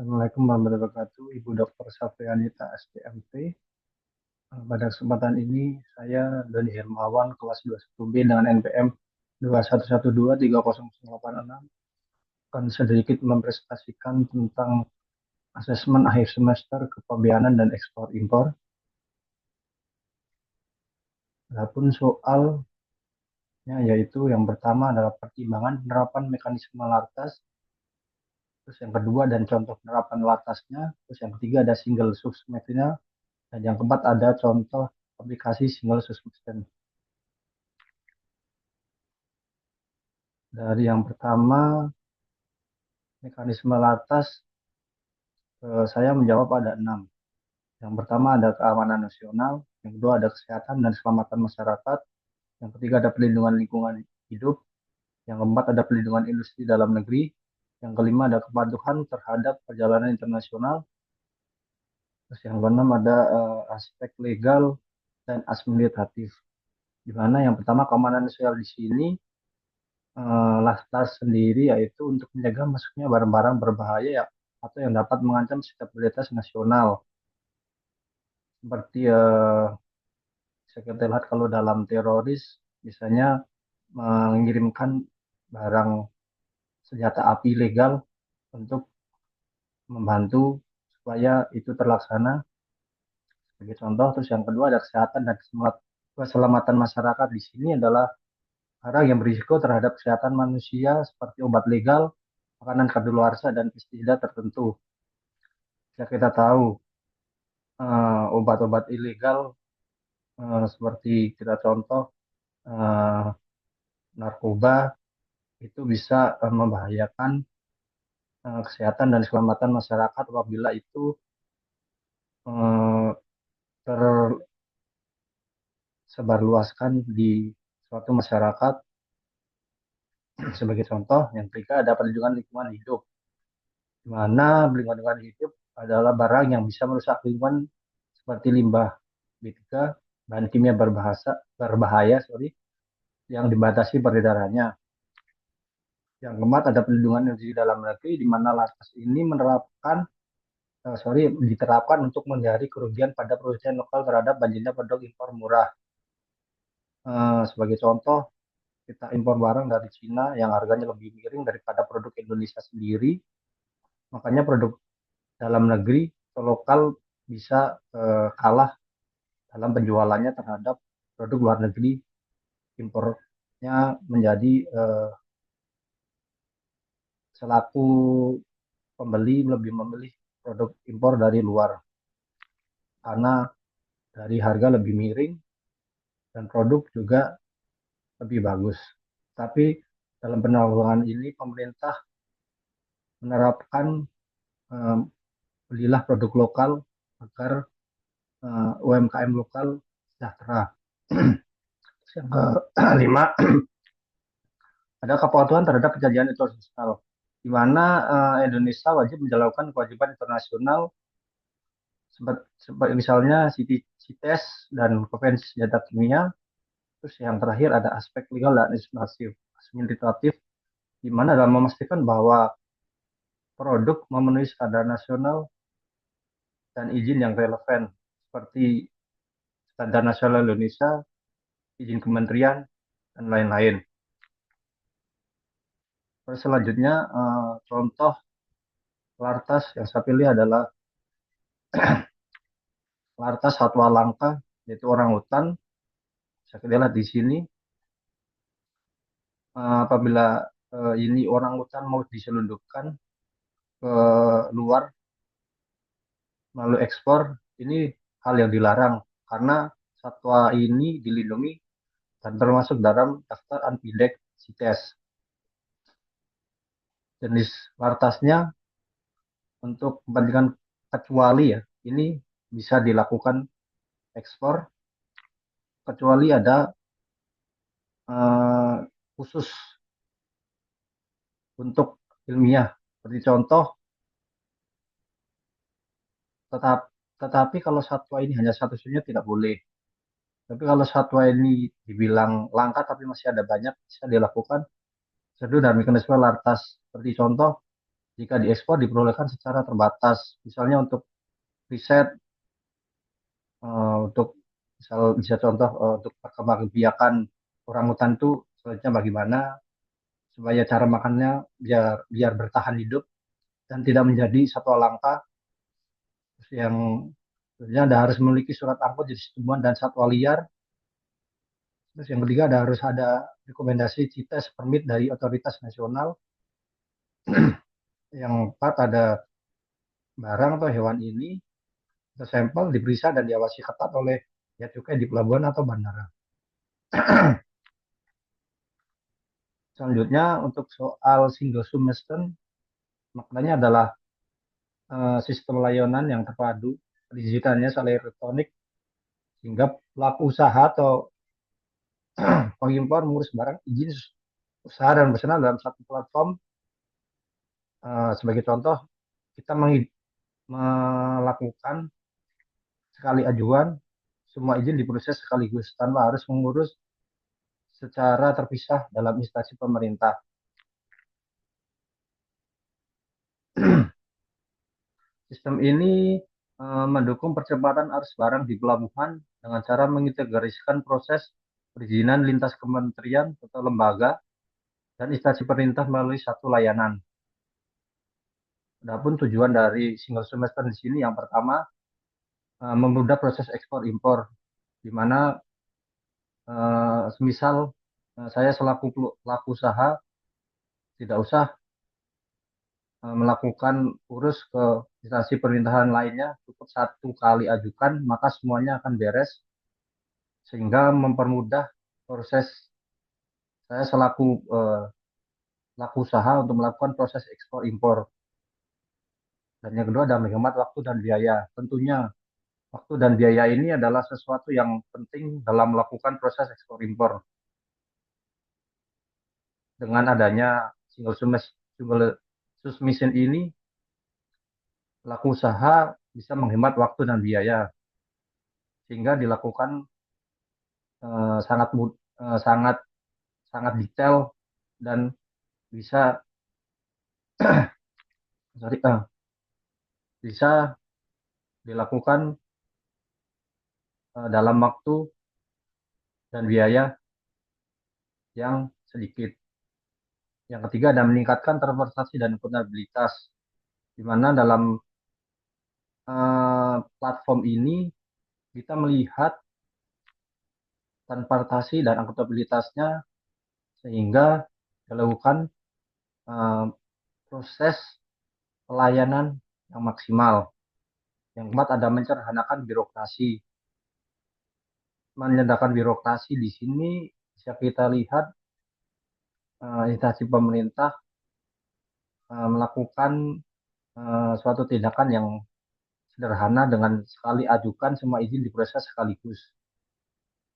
Assalamualaikum warahmatullahi wabarakatuh, Ibu Dr. Safrianita SPMT. Pada kesempatan ini, saya Doni Hermawan, kelas 21B dengan NPM 21123086 akan sedikit mempresentasikan tentang asesmen akhir semester kepabeanan dan ekspor impor. Adapun soalnya yaitu yang pertama adalah pertimbangan penerapan mekanisme lartas, terus yang kedua dan contoh penerapan lartasnya, terus yang ketiga ada single source material, dan yang keempat ada contoh aplikasi single source material. Dari yang pertama, mekanisme lartas, saya menjawab ada 6. Yang pertama ada keamanan nasional, yang kedua ada kesehatan dan keselamatan masyarakat, yang ketiga ada perlindungan lingkungan hidup, yang keempat ada perlindungan industri dalam negeri, yang kelima ada kepatuhan terhadap perjalanan internasional, terus yang keenam ada aspek legal dan administratif. Di mana yang pertama keamanan nasional di sini Lastas sendiri yaitu untuk menjaga masuknya barang-barang berbahaya ya, atau yang dapat mengancam stabilitas nasional. Seperti bisa kita lihat kalau dalam teroris, misalnya mengirimkan barang senjata api legal untuk membantu supaya itu terlaksana sebagai contoh. Terus yang kedua ada kesehatan dan keselamatan masyarakat. Di sini adalah barang yang berisiko terhadap kesehatan manusia seperti obat legal, makanan kadaluarsa, dan pestisida tertentu. Ya, kita tahu obat-obat ilegal seperti kita contoh eh, narkoba itu bisa membahayakan kesehatan dan keselamatan masyarakat apabila itu eh, tersebarluaskan di suatu masyarakat. Sebagai contoh, yang ketiga ada perlindungan lingkungan hidup, di mana lingkungan hidup adalah barang yang bisa merusak lingkungan seperti limbah B3, bahan kimia berbahaya, yang dibatasi peredarannya. Yang keempat ada perlindungan energi dalam negeri, di mana Latas ini diterapkan untuk menghindari kerugian pada produsen lokal terhadap banjirnya produk impor murah. Sebagai contoh, kita impor barang dari Cina yang harganya lebih miring daripada produk Indonesia sendiri, makanya produk dalam negeri atau lokal bisa kalah dalam penjualannya terhadap produk luar negeri. Impornya menjadi selaku pembeli lebih memilih produk impor dari luar karena dari harga lebih miring dan produk juga lebih bagus. Tapi dalam penanggulangan ini pemerintah menerapkan eh, belilah produk lokal agar UMKM lokal sejahtera. Yang kelima, ada kepatuhan terhadap perjanjian internasional, di mana Indonesia wajib menjalankan kewajiban internasional seperti misalnya CITES dan Konvensi Senjata Kimia. Terus yang terakhir ada aspek legal dan administratif, di mana dalam memastikan bahwa produk memenuhi standar nasional dan izin yang relevan, seperti standar nasional Indonesia, izin kementerian, dan lain-lain. Terus selanjutnya, contoh Lartas yang saya pilih adalah Lartas satwa langka, yaitu orang hutan. Bisa kita lihat di sini, apabila ini orang hutan mau diselundupkan ke luar melalui ekspor, ini hal yang dilarang karena satwa ini dilindungi dan termasuk dalam daftar Anpidek CITES. Jenis lartasnya untuk kepentingan kecuali ya, ini bisa dilakukan ekspor kecuali ada khusus untuk ilmiah. Seperti contoh, tetap, tetapi kalau satwa ini hanya satu-satunya tidak boleh. Tapi kalau satwa ini dibilang langka tapi masih ada banyak, bisa dilakukan sesuai dengan mekanisme lartas. Seperti contoh, jika diekspor diperbolehkan secara terbatas. Misalnya untuk riset, untuk misal bisa contoh untuk perkembangbiakan orangutan itu selanjutnya bagaimana supaya cara makannya biar biar bertahan hidup dan tidak menjadi satwa langka. Terus yang tentunya Anda harus memiliki surat angkut jenis tumbuhan dan satwa liar. Terus yang ketiga harus ada rekomendasi CITES permit dari otoritas nasional. Yang keempat ada barang atau hewan ini atau sampel diperiksa dan diawasi ketat oleh bea cukai di pelabuhan atau bandara. Selanjutnya untuk soal single submission, maknanya adalah sistem layanan yang terpadu, perizinannya secara elektronik, sehingga pelaku usaha atau pengimpor mengurus barang izin usaha dan pesanan dalam satu platform. Sebagai contoh, kita melakukan sekali ajuan, semua izin diproses sekaligus tanpa harus mengurus secara terpisah dalam instansi pemerintah. Sistem ini mendukung percepatan arus barang di pelabuhan dengan cara mengintegrasikan proses perizinan lintas kementerian atau lembaga dan instansi pemerintah melalui satu layanan. Adapun tujuan dari single semester di sini yang pertama mempermudah proses ekspor impor, di mana semisal saya selaku pelaku usaha tidak usah melakukan urus ke instansi pemerintahan lainnya, cukup satu kali ajukan maka semuanya akan beres, sehingga mempermudah proses saya selaku pelaku usaha untuk melakukan proses ekspor impor. Dan yang kedua adalah menghemat waktu dan biaya. Tentunya waktu dan biaya ini adalah sesuatu yang penting dalam melakukan proses ekspor impor. Dengan adanya single submission ini, pelaku usaha bisa menghemat waktu dan biaya, sehingga dilakukan sangat sangat sangat detail dan bisa sorry, bisa dilakukan dalam waktu dan biaya yang sedikit. Yang ketiga adalah meningkatkan transportasi dan akuntabilitas, di mana dalam platform ini kita melihat transportasi dan akuntabilitasnya sehingga dilakukan proses pelayanan yang maksimal. Yang keempat ada menyederhanakan birokrasi. Menyederhanakan birokrasi di sini bisa kita lihat instansi pemerintah melakukan suatu tindakan yang sederhana dengan sekali ajukan semua izin diproses sekaligus,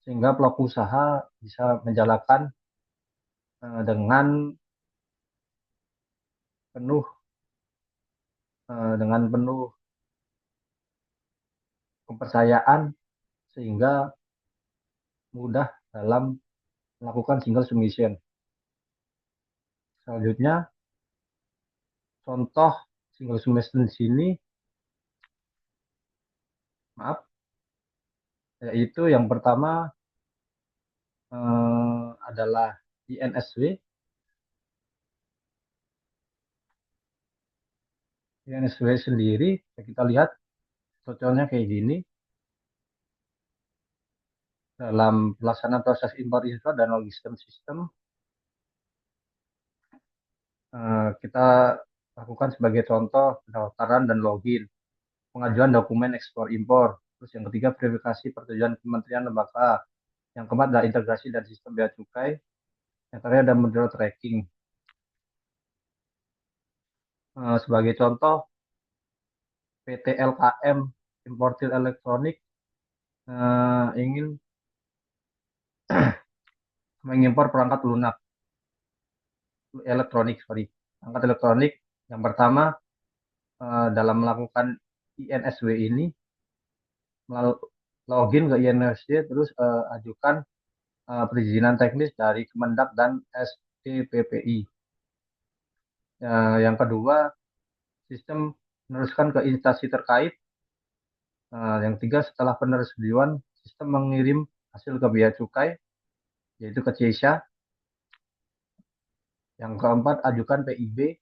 sehingga pelaku usaha bisa menjalankan dengan penuh dengan penuh kepercayaan, sehingga mudah dalam melakukan single submission. Selanjutnya contoh single submission di sini, maaf, yaitu yang pertama adalah INSW. INSW sendiri kita lihat contohnya kayak gini. Dalam pelaksanaan proses impor ekspor dan logistik sistem, kita lakukan sebagai contoh pendaftaran dan login, pengajuan dokumen ekspor impor, terus yang ketiga verifikasi persetujuan kementerian lembaga, yang keempat adalah integrasi dan sistem bea cukai, yang terakhir ada model tracking. Sebagai contoh PT LKM Importir Elektronik ingin mengimpor perangkat lunak elektronik, perangkat elektronik. Yang pertama dalam melakukan INSW ini, login ke INSW, terus ajukan perizinan teknis dari Kemendak dan SDPPI. Yang kedua sistem meneruskan ke instansi terkait. Yang ketiga, setelah penersetujuan, sistem mengirim hasil ke bea cukai, yaitu ke CISA. Yang keempat, ajukan PIB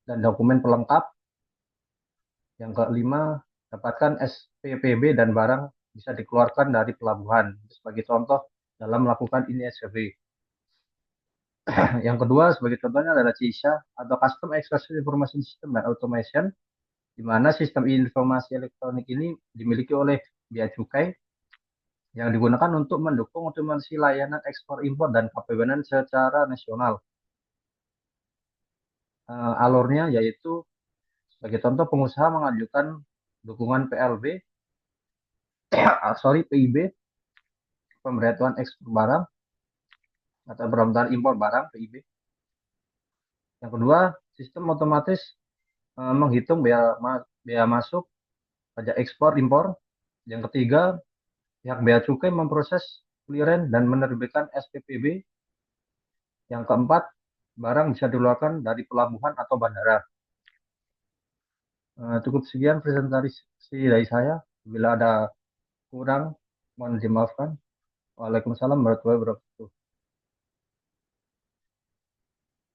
dan dokumen pelengkap. Yang kelima, dapatkan SPPB dan barang bisa dikeluarkan dari pelabuhan. Sebagai contoh dalam melakukan INSW. Yang kedua, sebagai contohnya adalah CISA atau Custom Express Information System and Automation, di mana sistem informasi elektronik ini dimiliki oleh Bea Cukai yang digunakan untuk mendukung otomasi layanan ekspor impor dan kepabeanan secara nasional. Alurnya yaitu sebagai contoh pengusaha mengajukan dukungan PLB, PIB, pemberitahuan ekspor barang atau pemberitahuan impor barang PIB. Yang kedua, sistem otomatis menghitung bea masuk, pajak ekspor impor. Yang ketiga, pihak bea cukai memproses clearance dan menerbitkan SPPB. Yang keempat, barang bisa dikeluarkan dari pelabuhan atau bandara. Cukup sekian presentasi dari saya. Bila ada kurang, mohon dimaafkan. Waalaikumsalam warahmatullahi wabarakatuh.